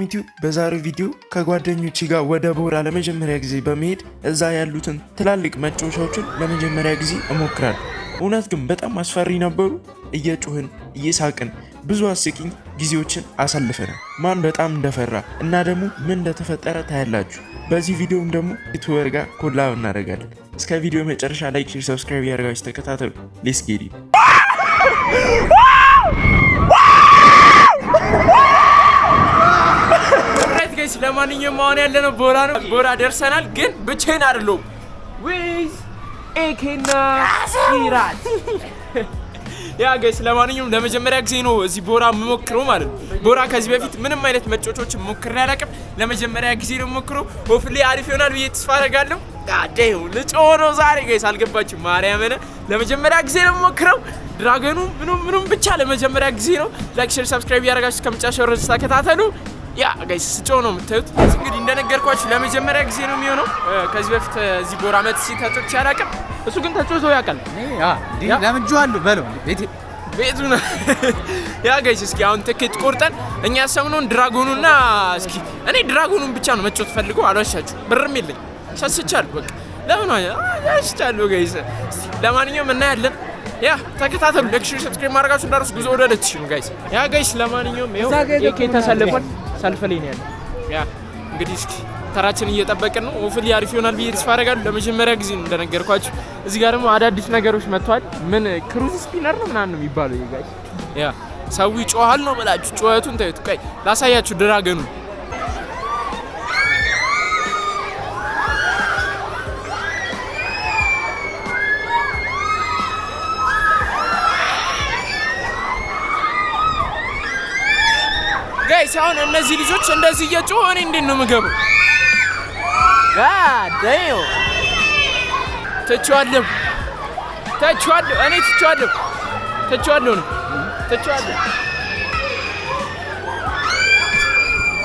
ሰላም ዩቲዩብ በዛሬው ቪዲዮ ከጓደኞቼ ጋር ወደ ቦራ ለመጀመሪያ ጊዜ በመሄድ እዛ ያሉትን ትላልቅ መጫወቻዎችን ለመጀመሪያ ጊዜ እሞክራለሁ። እውነት ግን በጣም አስፈሪ ነበሩ። እየጮህን እየሳቅን ብዙ አስቂኝ ጊዜዎችን አሳልፈናል። ማን በጣም እንደፈራ እና ደግሞ ምን እንደተፈጠረ ታያላችሁ። በዚህ ቪዲዮም ደግሞ ዩቲዩበር ጋር ኮላብ እናደርጋለን። እስከ ቪዲዮ መጨረሻ ላይክ፣ ሼር፣ ሰብስክራይብ ያደርጋችሁ ተከታተሉ። ሌትስ ጌት ኢት። ጋይስ ለማንኛውም አሁን ያለነው ቦራ ነው። ቦራ ደርሰናል፣ ግን ብቻዬን አይደለሁም። ዊዝ ኤኬና ሲራት ያ ጋይስ ለማንኛውም ለመጀመሪያ ጊዜ ነው እዚህ ቦራ የምሞክረው ማለት ነው። ቦራ ከዚህ በፊት ምንም አይነት መጫወቻዎችን ሞክሬ አላውቅም። ለመጀመሪያ ጊዜ ነው የምሞክረው። ሆፕሊ አሪፍ ይሆናል ብዬ ተስፋ አደርጋለሁ። ጋዴው ልጮህ ነው ዛሬ ጋይስ፣ አልገባችሁም? ማርያምን ለመጀመሪያ ጊዜ ነው የምሞክረው። ድራገኑ ምኑም ብቻ ለመጀመሪያ ጊዜ ነው። ላይክ፣ ሼር፣ ሰብስክራይብ ያደርጋችሁ እስከመጨረሻው ድረስ ተከታተሉ። ያ ጋይስ ስጮህ ነው የምታዩት። እንግዲህ እንደነገርኳችሁ ለመጀመሪያ ጊዜ ነው የሚሆነው። ከዚህ በፊት እዚህ ቦራ መጥቼ ተጫውቼ አላውቅም። እሱ ግን ተጫውቶ ያውቃል። ለምጄዋለሁ በለው ቤቱ ነው። ያ ጋይስ እስኪ አሁን ትኬት ቆርጠን እኛ ያሰብነውን ድራጎኑና እስኪ እኔ ድራጎኑን ብቻ ነው መጫወት ፈልገው፣ አልዋሻችሁ፣ ብርም የለኝ ሸስቻለሁ። በቃ ለምን ሸስቻለሁ ጋይስ። ለማንኛውም እናያለን። ያ ተከታተሉ። ላይክ፣ ሼር፣ ሰብስክራይብ ማድረጋችሁ እንዳትረሱ። ጉዞ ወደ ለትሽ ነው ጋይስ። ያ ጋይስ ለማንኛውም ይሄው የኬ ተሰልፏል። ሰልፍ ላይ ነው ያለው። ያ እንግዲህ እስኪ ተራችን እየጠበቅን ነው። ሆፕሊ አሪፍ ይሆናል ብዬ ተስፋ አደርጋለሁ። ለመጀመሪያ ጊዜ ነው እንደነገርኳችሁ። እዚህ ጋር ደግሞ አዳዲስ ነገሮች መጥተዋል። ምን ክሩዝ ስፒነር ነው ምናምን ነው የሚባለው ይሄ ጋይስ። ያ ሰው ይጮሃል ነው ብላችሁ ጩኸቱን ታዩት። ቆይ ላሳያችሁ ድራገኑ። ጋይስ አሁን እነዚህ ልጆች እንደዚህ እየጮሁ እኔ እንዴት ነው የምገባው? ጋዴው ተቻለሁ እኔ ተቻለሁ ነው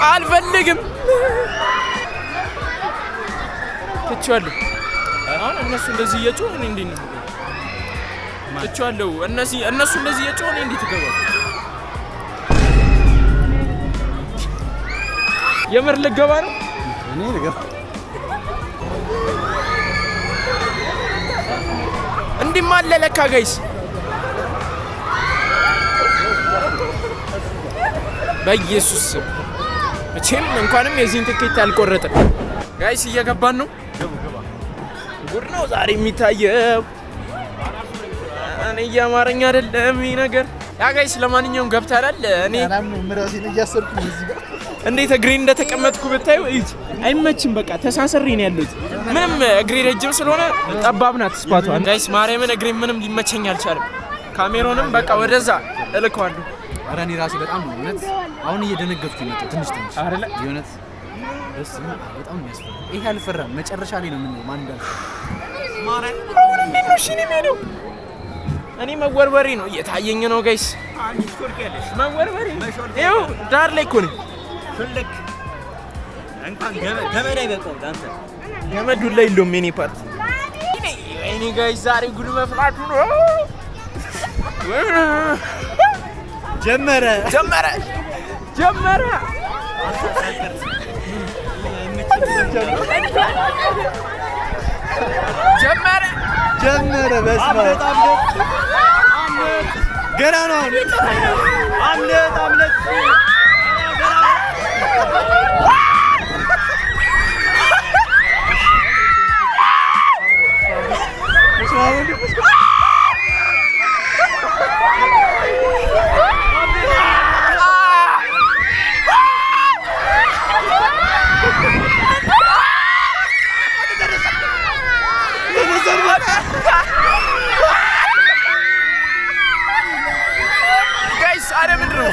አልፈልግም። ተቻለሁ አሁን እነሱ እንደዚህ እየጮሁ እኔ እንዴት ነው ተቻለሁ? እነሱ እንደዚህ እየጮሁ እኔ እንዴት እገባለሁ? የምር ልገባ ነው እኔ ልገባ እንዲማለ ለካ ጋይስ። በኢየሱስ ስም መቼም እንኳንም የዚህን ትኬት አልቆረጠ ጋይስ። እየገባን ነው። ጉድ ነው ዛሬ የሚታየው። እኔ እያማረኝ አይደለም ይሄ ነገር። ያ ጋይስ ለማንኛውም ገብተናል። እኔ ምራሴን እያሰርኩ እዚህ ጋር እንዴት እግሬን እንደተቀመጥኩ ብታዩ እዩት። አይመችም። በቃ ተሳስሬ ነው ያለሁት። ምንም እግሬ ረጅም ስለሆነ ጠባብ ናት ስፓቷ ጋይስ። ማርያምን እግሬ ምንም ሊመቸኝ አልቻለም። ካሜሮንም በቃ ወደዛ እልከዋለሁ። ኧረ እኔ ራሴ በጣም ነው እውነት አሁን እየደነገጥኩ ነው። ትንሽ አይደለ የእውነት ደስ በጣም ነው የሚያስፈራ። ይሄ አልፈራም። መጨረሻ ላይ ነው የምንለው ማን እንዳል ማርያም እኔ መወርወሬ ነው እየታየኝ ነው ጋይስ። መወርወሬ ይኸው ዳር ላይ እኮ ነኝ። ፍልክ እንኳን ገመድ አይበቃው ዳንተ ገመዱ ላይ የለውም የኔ ፓርት። እኔ ጋይስ ዛሬ ጉድ መፍላቱ ነው። ጀመረ በስመ አብ ገና ነው። አምለጥ ጋይስ አረ ምንድን ነው?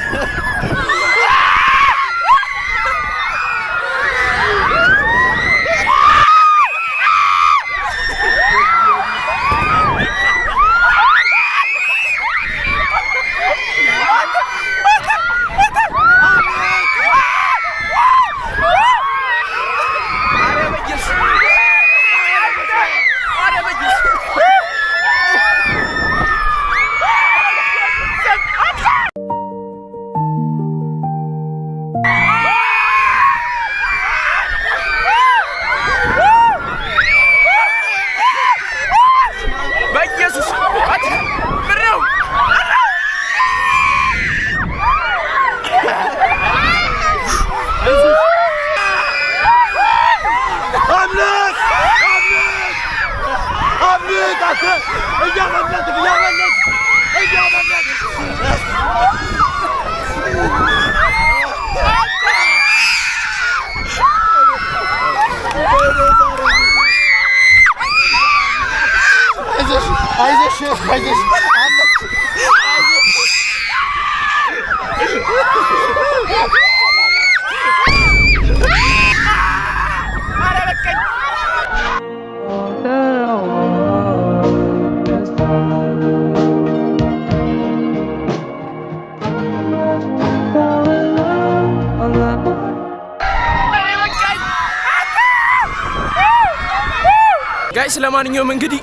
ጋይስ ለማንኛውም እንግዲህ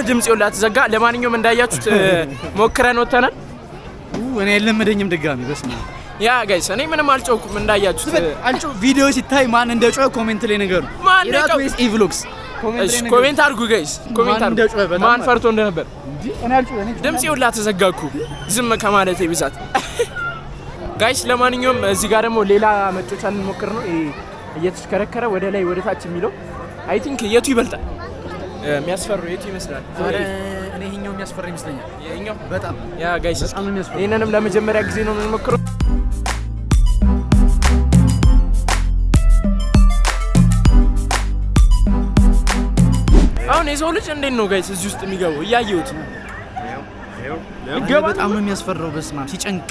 ድምጽ ይውላ ተዘጋ ለማንኛውም እንዳያችሁት ሞክረን ወተናል እኔ ለምደኝም ድጋሚ በስማ ያ ጋይስ እኔ ምንም አልጮኩም እንዳያችሁት አልጮ ቪዲዮ ሲታይ ማን እንደጮህ ኮሜንት ላይ ነገሩ ኢራት ወይስ ኢቭሎግስ ኮሜንት አድርጉ ጋይስ ኮሜንት አድርጉ ማን ፈርቶ እንደነበር እኔ አልጮ ድምጽ ይውላ ተዘጋኩ ዝም ከማለቴ ብዛት ጋይስ ለማንኛውም እዚህ ጋር ደግሞ ሌላ መጮቻ እንሞክር ነው እየተሽከረከረ ወደ ላይ ወደ ታች የሚለው አይ ቲንክ የቱ ይበልጣል የሚያስፈራው የቱ ይመስላል እኔ ይሄኛው የሚያስፈራ ይመስለኛል ይሄኛው በጣም ያ ጋይስ ይሄንንም ለመጀመሪያ ጊዜ ነው የምንሞክረው አሁን የሰው ልጅ እንዴት ነው ጋይስ እዚህ ውስጥ የሚገባው እያየሁት በጣም ነው የሚያስፈራው በስማ ሲጨንቅ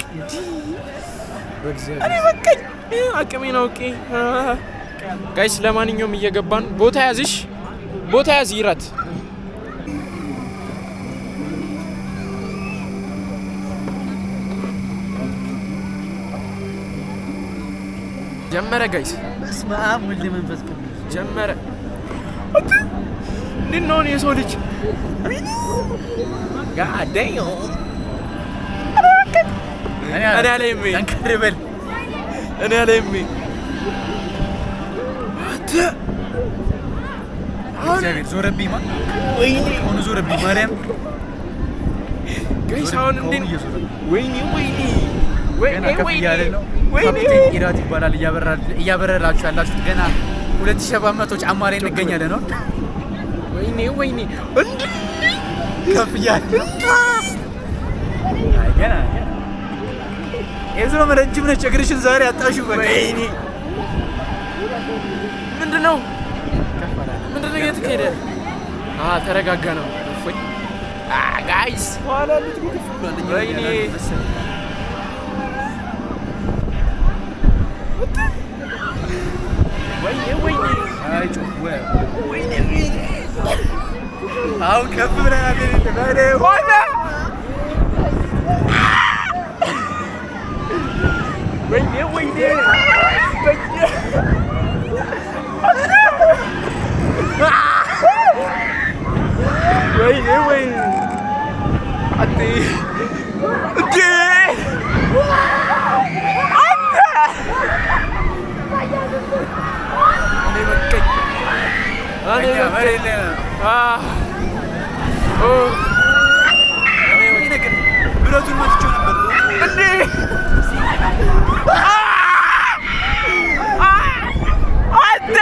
እኔ በቃኝ አቅሜን አውቄ ጋይስ ለማንኛውም እየገባን ቦታ ያዝ ይራት ጀመረ ጋይስ በስማ ወልደ መንፈስ ቅዱስ ጀመረ እንዴት ነው የሰው ልጅ ጋዳዩ እኔ አለኝ አንከርበል እኔ አለኝ እግዚአብሔር ዞረብኝ ወይኔ ሆኖ ዞረብኝ ማርያም ጋይስ አሁን እንዴ ወይኔ ካፒቴን ኢራት ይባላል እያበረራችሁ ያላችሁት ገና 2700 ጫማ ላይ እንገኛለን ነው ወይኔ እንዴ ከፍ እያለ ገና የዞም ረጅም ነች እግርሽን ዛሬ አጣሽው በቃ ወይኔ ምንድነው እየተካሄደ ተረጋጋ ነው እፎይ ጋይስ ኋላ ልትጉት ወይኔ ወይኔ አሁን ከፍ ብለናል ሆነ ወይኔ አጤ ብረቱን መትቼው ነበር እንዴ አንተ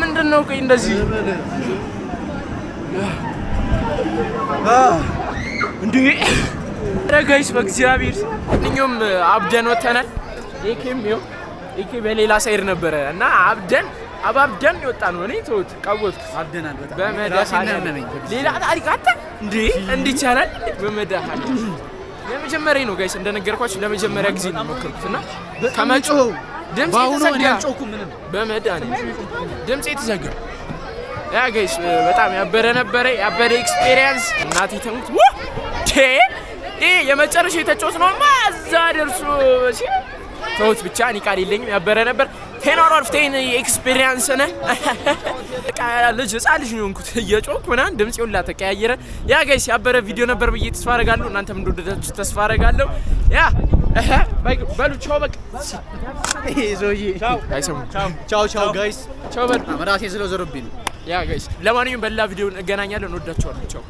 ምንድነው ቆይ እንደዚህ እንዴ ረጋይስ በእግዚአብሔር እኛም አብደን ወተናል። ኤኬም ይኸው ኤኬ በሌላ ሳይድ ነበረ እና አባብደን ይወጣ ነው። እኔ ተውት ቀወጥኩ አብደናል በጣም በመዳሃና ሌላ ታሪክ አታ እንዴ ይቻላል። በመዳሃና ለመጀመሪያ ነው ጋይስ እንደነገርኳችሁ ለመጀመሪያ ጊዜ ነው ሞክርኩትና ከመጮህ ድምጽ የተዘጋ በመዳሃና ድምጽ የተዘጋ ያ ጋይስ በጣም ያበረ ነበረ። ያበረ ኤክስፒሪየንስ እናቴ ተሙት የመጨረሻ የተጫወት ነው ማዛ ደርሶ ተውት ብቻ እኔ ቃል የለኝም። ያበረ ነበር 10 out of 10 ኤክስፒሪየንስ ነህ። ልጅ ህፃን ልጅ ነው እንኩት እየጮክ ምናምን ድምጽ ሁላ ተቀያየረ። ያ ጋይስ ያበረ ቪዲዮ ነበር ብዬ ተስፋ አደርጋለሁ። እናንተም እንደወደዳችሁ ተስፋ አደርጋለሁ። ያ በሉ ቻው በቃ ዞዬ ቻው ጋይስ ቻው በል። አመራቴ ስለዘረብኝ ነው። ያ ጋይስ ለማንኛውም በሌላ ቪዲዮ እንገናኛለን። እንወዳችኋለን። ቻው